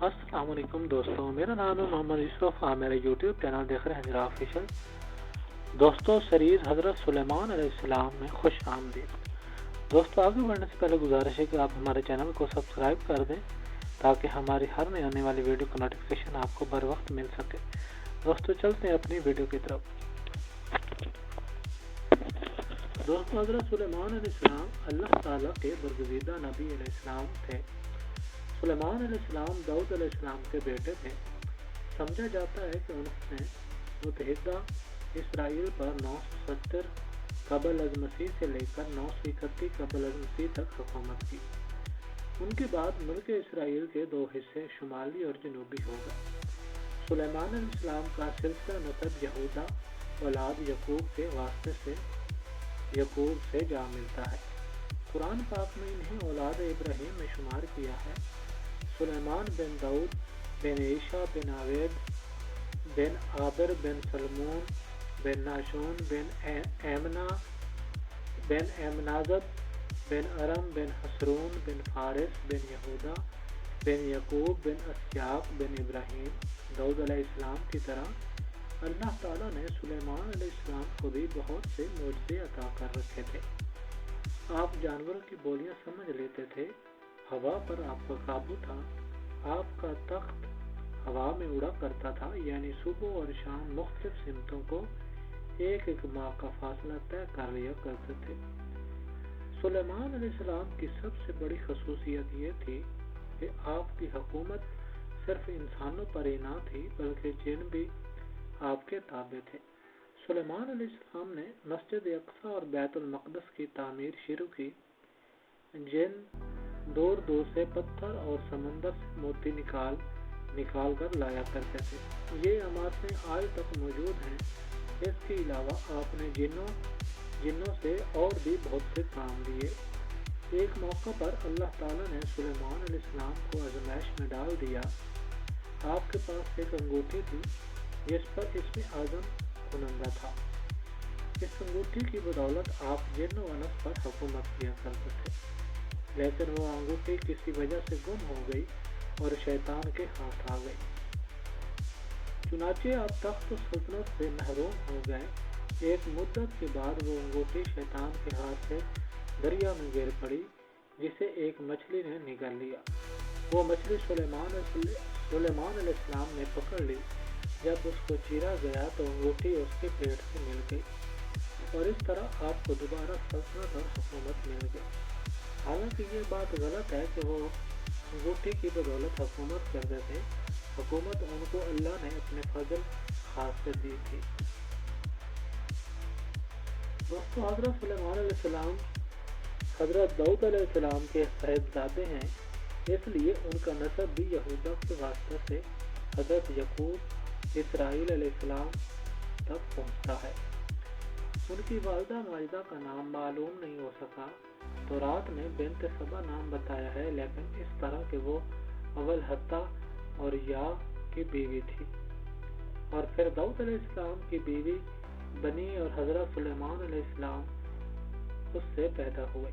السلام علیکم دوستوں، میرا نام ہے محمد یوسف۔ آپ میرے یوٹیوب چینل دیکھ رہے ہیں حجرہ آفیشل۔ دوستوں، سیریز حضرت سلیمان علیہ السلام میں خوش آمدید۔ دوستوں، آگے بڑھنے سے پہلے گزارش ہے کہ آپ ہمارے چینل کو سبسکرائب کر دیں تاکہ ہماری ہر نئی آنے والی ویڈیو کا نوٹیفیکیشن آپ کو بر وقت مل سکے۔ دوستوں، چلتے ہیں اپنی ویڈیو کی طرف۔ دوستوں، حضرت سلیمان علیہ السلام اللہ تعالیٰ کے برگزیدہ نبی علیہ السلام تھے۔ سلیمان علیہ السلام داؤد علیہ السلام کے بیٹے تھے۔ سمجھا جاتا ہے کہ انہوں نے متحدہ اسرائیل پر 970 قبل از مسیح سے لے کر 931 قبل از مسیح تک حکومت کی۔ ان کے بعد ملک اسرائیل کے دو حصے شمالی اور جنوبی ہو گئے۔ سلیمان علیہ السلام کا سلسلہ نسب یہودا اولاد یعقوب کے واسطے سے یعقوب سے جا ملتا ہے۔ قرآن پاک میں انہیں اولاد ابراہیم میں شمار کیا ہے۔ سلیمان بن داؤد بن عیشا بن عوید بن عابر بن سلمون بن ناشون بن ایمنا بن ایمنازب بن ارم بن حسرون بن فارس بن یہودا بن یعقوب بن اسیاق بن ابراہیم۔ داؤد علیہ السلام کی طرح اللہ تعالیٰ نے سلیمان علیہ السلام کو بھی بہت سے معجزے عطا کر رکھے تھے۔ آپ جانوروں کی بولیاں سمجھ لیتے تھے، ہوا پر آپ کا قابو تھا، آپ کا تخت ہوا میں اڑا کرتا تھا، یعنی صبح اور شام مختلف سمتوں کو ایک ماہ کا فاصلہ طے کر لیا کرتے تھے۔ سلیمان علیہ السلام کی سب سے بڑی خصوصیت یہ تھی کہ آپ کی حکومت صرف انسانوں پر ہی نہ تھی بلکہ جن بھی آپ کے تابع تھے۔ سلیمان علیہ السلام نے مسجد اقصی اور بیت المقدس کی تعمیر شروع کی، جن دور دور سے پتھر اور سمندر سے موتی نکال کر لایا کرتے تھے۔ یہ عمارتیں آج تک موجود ہیں۔ اس کے علاوہ آپ نے جنوں سے اور بھی بہت سے کام لیے۔ ایک موقع پر اللہ تعالیٰ نے سلیمان علیہ السلام کو آزمائش میں ڈال دیا۔ آپ کے پاس ایک انگوٹھی تھی جس پر اسم اعظم کنندہ تھا۔ اس انگوٹھی کی بدولت آپ جن و انس پر حکومت کیا کرتے تھے، لیکن وہ انگوٹھی کسی وجہ سے گم ہو گئی اور شیطان کے ہاتھ آ گئی۔ چنانچہ آپ تخت و سلطنت سے محروم ہو گئے۔ ایک مدت کے بعد وہ انگوٹھی شیطان کے ہاتھ سے دریا میں گر پڑی، جسے ایک مچھلی نے نگل لیا۔ وہ مچھلی سلیمان علیہ السلام نے پکڑ لی۔ جب اس کو چیرا گیا تو انگوٹھی اس کے پیٹ سے مل گئی، اور اس طرح آپ کو دوبارہ سلطنت اور حکومت مل گئی۔ حالانکہ یہ بات غلط ہے کہ وہ انگوٹھی کی بدولت حکومت کرتے تھے۔ حکومت ان کو اللہ نے اپنے فضل خاص سے دی تھی۔ دوستو، حضرت سلیمان علیہ السلام حضرت داؤد علیہ السلام کے صاحبزادے ہیں، اس لیے ان کا نسب بھی یہودا کے واسطے سے حضرت یعقوب اسرائیل علیہ السلام تک پہنچتا ہے۔ ان کی والدہ ماجدہ کا نام معلوم نہیں ہو سکا۔ تورات نے بنت سبا نام بتایا ہے، لیکن اس طرح کہ وہ اول حتہ اور یا کی بیوی تھی، اور پھر داؤد علیہ السلام کی بیوی بنی اور حضرت سلیمان علیہ السلام اس سے پیدا ہوئے۔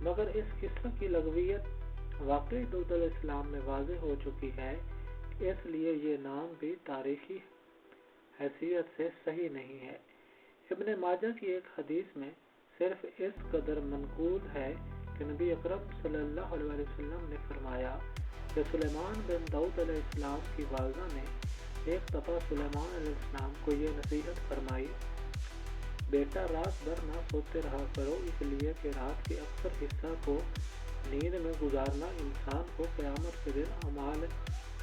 مگر اس قصہ کی لغویت واقعی داؤد علیہ السلام میں واضح ہو چکی ہے، اس لیے یہ نام بھی تاریخی حیثیت سے صحیح نہیں ہے۔ ابن ماجہ کی ایک حدیث میں صرف اس قدر منقول ہے کہ نبی اکرم صلی اللہ علیہ وسلم نے فرمایا کہ سلیمان بن داؤد علیہ السلام کی والدہ نے ایک دفعہ سلیمان علیہ السلام کو یہ نصیحت فرمائی، بیٹا رات بھر نہ سوتے رہا کرو، اس لیے کہ رات کے اکثر حصہ کو نیند میں گزارنا انسان کو قیامت کے دن اعمال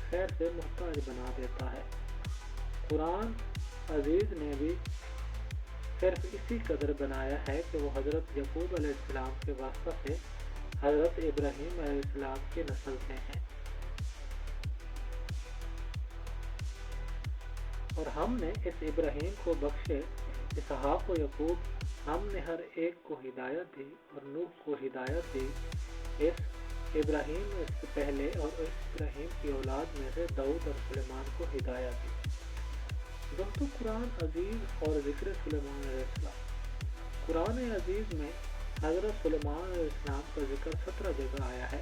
خیر سے محتاج بنا دیتا ہے۔ قرآن عزیز نے بھی صرف اسی قدر بنایا ہے کہ وہ حضرت یعقوب علیہ السلام کے واسطہ سے حضرت ابراہیم علیہ السلام کی نسل سے ہیں، اور ہم نے اس ابراہیم کو بخشے اسحاق و یعقوب، ہم نے ہر ایک کو ہدایت دی اور نوح کو ہدایت دی۔ اس ابراہیم اس سے پہلے اور اس ابراہیم کی اولاد میں سے داؤد اور سلیمان کو ہدایت دی۔ دوستو، قرآن عزیز اور ذکر سلیمان علیہ السلام۔ قرآن عزیز میں حضرت سلیمان علیہ السلام کا ذکر 17 جگہ آیا ہے۔